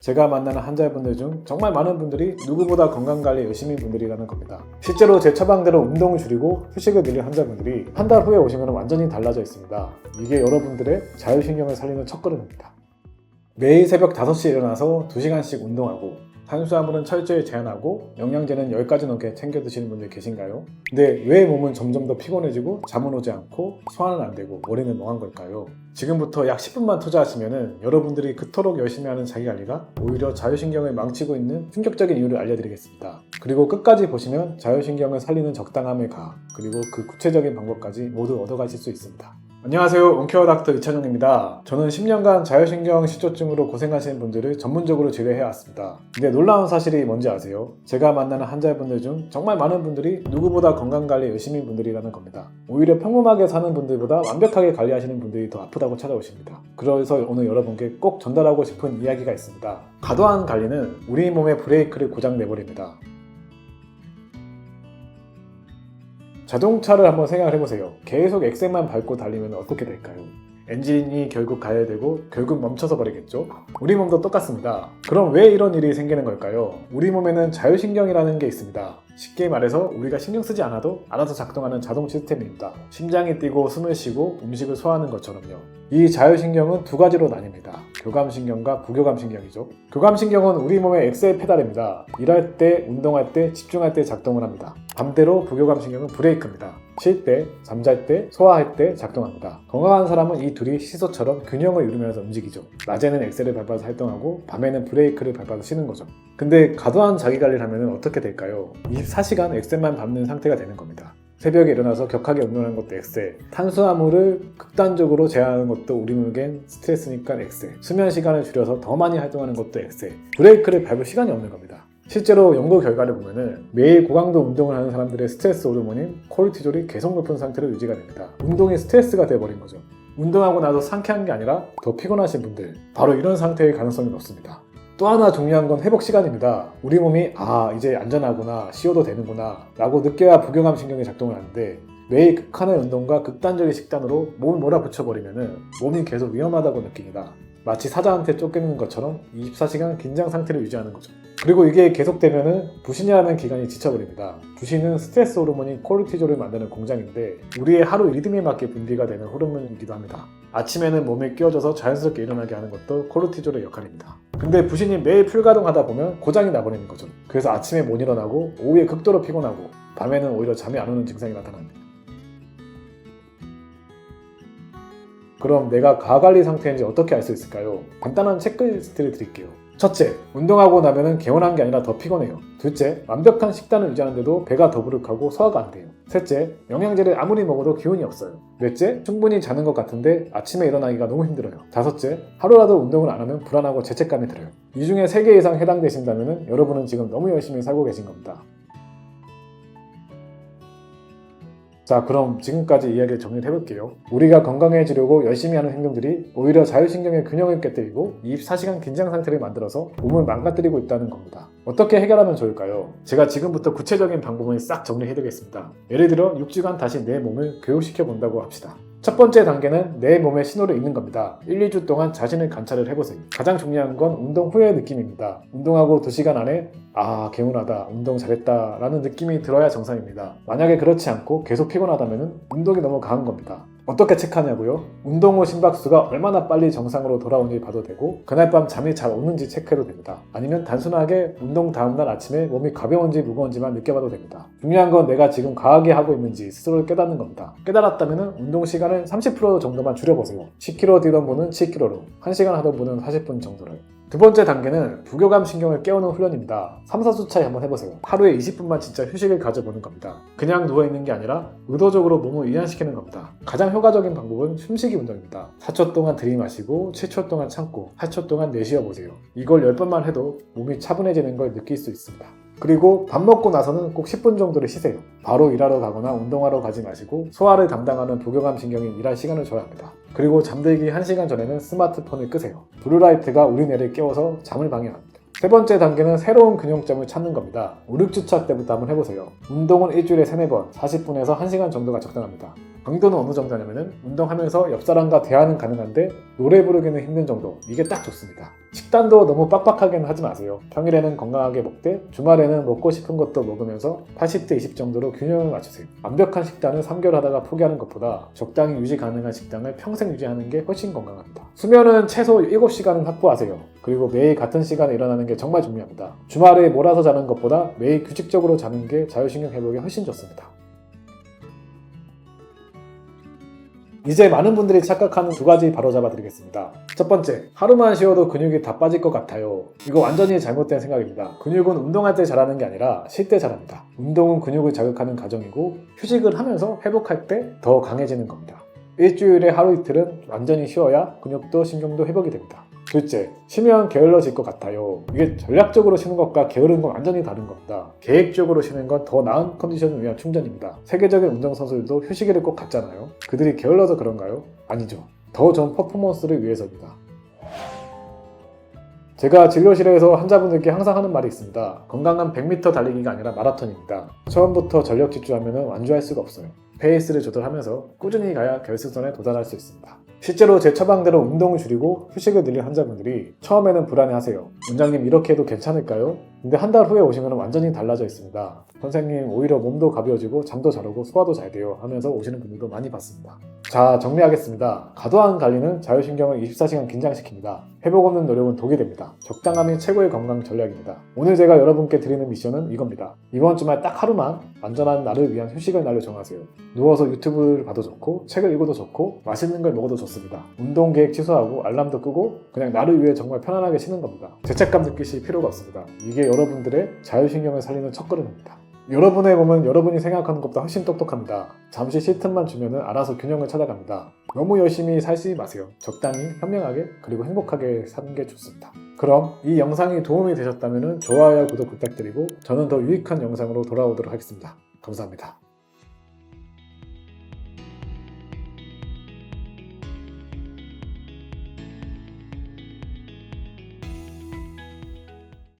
제가 만나는 환자분들 중 정말 많은 분들이 누구보다 건강관리 열심히 분들이라는 겁니다. 실제로 제 처방대로 운동을 줄이고 휴식을 늘린 환자분들이 한 달 후에 오시면 완전히 달라져 있습니다. 이게 여러분들의 자율신경을 살리는 첫걸음입니다. 매일 새벽 5시에 일어나서 2시간씩 운동하고 탄수화물은 철저히 제한하고 영양제는 10가지 넘게 챙겨 드시는 분들 계신가요? 근데 왜 몸은 점점 더 피곤해지고 잠은 오지 않고 소화는 안 되고 머리는 멍한 걸까요? 지금부터 약 10분만 투자하시면 여러분들이 그토록 열심히 하는 자기관리가 오히려 자율신경을 망치고 있는 충격적인 이유를 알려드리겠습니다. 그리고 끝까지 보시면 자율신경을 살리는 적당함의 과학, 그리고 그 구체적인 방법까지 모두 얻어가실 수 있습니다. 안녕하세요. 원케어 닥터 이찬용입니다. 저는 10년간 자율신경 실조증으로 고생하시는 분들을 전문적으로 치료해왔습니다. 근데 놀라운 사실이 뭔지 아세요? 제가 만나는 환자분들 중 정말 많은 분들이 누구보다 건강관리 열심히 분들이라는 겁니다. 오히려 평범하게 사는 분들보다 완벽하게 관리하시는 분들이 더 아프다고 찾아오십니다. 그래서 오늘 여러분께 꼭 전달하고 싶은 이야기가 있습니다. 과도한 관리는 우리 몸의 브레이크를 고장내버립니다. 자동차를 한번 생각을 해보세요. 계속 엑셀만 밟고 달리면 어떻게 될까요? 엔진이 결국 가열되고 결국 멈춰서 버리겠죠? 우리 몸도 똑같습니다. 그럼 왜 이런 일이 생기는 걸까요? 우리 몸에는 자율신경이라는 게 있습니다. 쉽게 말해서 우리가 신경 쓰지 않아도 알아서 작동하는 자동 시스템입니다. 심장이 뛰고 숨을 쉬고 음식을 소화하는 것처럼요. 이 자율신경은 두 가지로 나뉩니다. 교감신경과 부교감신경이죠. 교감신경은 우리 몸의 엑셀 페달입니다. 일할 때, 운동할 때, 집중할 때 작동을 합니다. 반대로 부교감신경은 브레이크입니다. 쉴 때, 잠잘 때, 소화할 때 작동합니다. 건강한 사람은 이 둘이 시소처럼 균형을 이루면서 움직이죠. 낮에는 엑셀을 밟아서 활동하고 밤에는 브레이크를 밟아서 쉬는 거죠. 근데 과도한 자기관리를 하면 어떻게 될까요? 24시간 엑셀만 밟는 상태가 되는 겁니다. 새벽에 일어나서 격하게 운동하는 것도 엑셀, 탄수화물을 극단적으로 제한하는 것도 우리 몸에겐 스트레스니까 엑셀, 수면 시간을 줄여서 더 많이 활동하는 것도 엑셀, 브레이크를 밟을 시간이 없는 겁니다. 실제로 연구 결과를 보면은 매일 고강도 운동을 하는 사람들의 스트레스 호르몬인 코르티졸이 계속 높은 상태로 유지가 됩니다. 운동이 스트레스가 돼버린 거죠. 운동하고 나서 상쾌한 게 아니라 더 피곤하신 분들, 바로 이런 상태일 가능성이 높습니다. 또 하나 중요한 건 회복 시간입니다. 우리 몸이 이제 안전하구나, 쉬어도 되는구나 라고 느껴야 부교감신경이 작동을 하는데 매일 극한의 운동과 극단적인 식단으로 몸을 몰아붙여버리면 몸이 계속 위험하다고 느낍니다. 마치 사자한테 쫓기는 것처럼 24시간 긴장 상태를 유지하는 거죠. 그리고 이게 계속되면 부신이라는 기관이 지쳐버립니다. 부신은 스트레스 호르몬인 코르티졸을 만드는 공장인데 우리의 하루 리듬에 맞게 분비가 되는 호르몬이기도 합니다. 아침에는 몸에 끼워져서 자연스럽게 일어나게 하는 것도 코르티졸의 역할입니다. 근데 부신이 매일 풀가동하다 보면 고장이 나버리는 거죠. 그래서 아침에 못 일어나고 오후에 극도로 피곤하고 밤에는 오히려 잠이 안 오는 증상이 나타납니다. 그럼 내가 과관리 상태인지 어떻게 알 수 있을까요? 간단한 체크리스트를 드릴게요. 첫째, 운동하고 나면 개운한 게 아니라 더 피곤해요. 둘째, 완벽한 식단을 유지하는데도 배가 더부룩하고 소화가 안 돼요. 셋째, 영양제를 아무리 먹어도 기운이 없어요. 넷째, 충분히 자는 것 같은데 아침에 일어나기가 너무 힘들어요. 다섯째, 하루라도 운동을 안 하면 불안하고 죄책감이 들어요. 이 중에 3개 이상 해당되신다면 여러분은 지금 너무 열심히 살고 계신 겁니다. 자, 그럼 지금까지 이야기를 정리를 해볼게요. 우리가 건강해지려고 열심히 하는 행동들이 오히려 자율신경의 균형을 깨뜨리고 24시간 긴장 상태를 만들어서 몸을 망가뜨리고 있다는 겁니다. 어떻게 해결하면 좋을까요? 제가 지금부터 구체적인 방법을 싹 정리해드리겠습니다. 예를 들어 6주간 다시 내 몸을 교육시켜 본다고 합시다. 첫 번째 단계는 내 몸의 신호를 읽는 겁니다. 1, 2주 동안 자신을 관찰을 해보세요. 가장 중요한 건 운동 후의 느낌입니다. 운동하고 2시간 안에 개운하다, 운동 잘했다 라는 느낌이 들어야 정상입니다. 만약에 그렇지 않고 계속 피곤하다면 운동이 너무 강한 겁니다. 어떻게 체크하냐고요? 운동 후 심박수가 얼마나 빨리 정상으로 돌아오는지 봐도 되고 그날 밤 잠이 잘 오는지 체크해도 됩니다. 아니면 단순하게 운동 다음날 아침에 몸이 가벼운지 무거운지만 느껴봐도 됩니다. 중요한 건 내가 지금 과하게 하고 있는지 스스로를 깨닫는 겁니다. 깨달았다면 운동 시간을 30% 정도만 줄여보세요. 10km 뛰던 분은 7km로, 1시간 하던 분은 40분 정도로. 두 번째 단계는 부교감신경을 깨우는 훈련입니다. 3, 4주 차에 한번 해보세요. 하루에 20분만 진짜 휴식을 가져보는 겁니다. 그냥 누워있는 게 아니라 의도적으로 몸을 이완시키는 겁니다. 가장 효과적인 방법은 숨쉬기 운동입니다. 4초 동안 들이마시고 7초 동안 참고 8초 동안 내쉬어보세요. 이걸 10번만 해도 몸이 차분해지는 걸 느낄 수 있습니다. 그리고 밥 먹고 나서는 꼭 10분 정도를 쉬세요. 바로 일하러 가거나 운동하러 가지 마시고 소화를 담당하는 부교감신경이 일할 시간을 줘야 합니다. 그리고 잠들기 1시간 전에는 스마트폰을 끄세요. 블루라이트가 우리 뇌를 깨워서 잠을 방해합니다. 세 번째 단계는 새로운 균형점을 찾는 겁니다. 5, 6주차 때부터 한번 해보세요. 운동은 일주일에 3, 4번, 40분에서 1시간 정도가 적당합니다. 강도는 어느 정도냐면은 운동하면서 옆 사람과 대화는 가능한데 노래 부르기는 힘든 정도. 이게 딱 좋습니다. 식단도 너무 빡빡하게는 하지 마세요. 평일에는 건강하게 먹되 주말에는 먹고 싶은 것도 먹으면서 80대 20 정도로 균형을 맞추세요. 완벽한 식단을 3개월 하다가 포기하는 것보다 적당히 유지 가능한 식단을 평생 유지하는 게 훨씬 건강합니다. 수면은 최소 7시간은 확보하세요. 그리고 매일 같은 시간에 일어나는 게 정말 중요합니다. 주말에 몰아서 자는 것보다 매일 규칙적으로 자는 게 자율신경 회복에 훨씬 좋습니다. 이제 많은 분들이 착각하는 2가지 바로잡아 드리겠습니다. 첫 번째, 하루만 쉬어도 근육이 다 빠질 것 같아요. 이거 완전히 잘못된 생각입니다. 근육은 운동할 때 자라는 게 아니라 쉴 때 자랍니다. 운동은 근육을 자극하는 과정이고 휴식을 하면서 회복할 때 더 강해지는 겁니다. 일주일에 하루 이틀은 완전히 쉬어야 근육도 신경도 회복이 됩니다. 둘째, 쉬면 게을러질 것 같아요. 이게 전략적으로 쉬는 것과 게으른 건 완전히 다른 겁니다. 계획적으로 쉬는 건 더 나은 컨디션을 위한 충전입니다. 세계적인 운동선수들도 휴식일을 꼭 갖잖아요. 그들이 게을러서 그런가요? 아니죠. 더 좋은 퍼포먼스를 위해서입니다. 제가 진료실에서 환자분들께 항상 하는 말이 있습니다. 건강한 100m 달리기가 아니라 마라톤입니다. 처음부터 전력 질주하면 완주할 수가 없어요. 페이스를 조절하면서 꾸준히 가야 결승선에 도달할 수 있습니다. 실제로 제 처방대로 운동을 줄이고 휴식을 늘린 환자분들이 처음에는 불안해하세요. 원장님 이렇게 해도 괜찮을까요? 근데 한 달 후에 오시면 완전히 달라져 있습니다. 선생님 오히려 몸도 가벼워지고 잠도 잘 오고 소화도 잘 돼요 하면서 오시는 분들도 많이 봤습니다. 자, 정리하겠습니다. 과도한 관리는 자율신경을 24시간 긴장시킵니다. 회복 없는 노력은 독이 됩니다. 적당함이 최고의 건강 전략입니다. 오늘 제가 여러분께 드리는 미션은 이겁니다. 이번 주말 딱 하루만 안전한 나를 위한 휴식을 날로 정하세요. 누워서 유튜브를 봐도 좋고 책을 읽어도 좋고 맛있는 걸 먹어도 좋습니다. 운동 계획 취소하고 알람도 끄고 그냥 나를 위해 정말 편안하게 쉬는 겁니다. 죄책감 느끼실 필요가 없습니다. 이게 여러분들의 자율신경을 살리는 첫걸음입니다. 여러분의 몸은 여러분이 생각하는 것보다 훨씬 똑똑합니다. 잠시 쉴 틈만 주면 알아서 균형을 찾아갑니다. 너무 열심히 살지 마세요. 적당히 현명하게 그리고 행복하게 사는 게 좋습니다. 그럼 이 영상이 도움이 되셨다면 좋아요, 구독 부탁드리고 저는 더 유익한 영상으로 돌아오도록 하겠습니다. 감사합니다.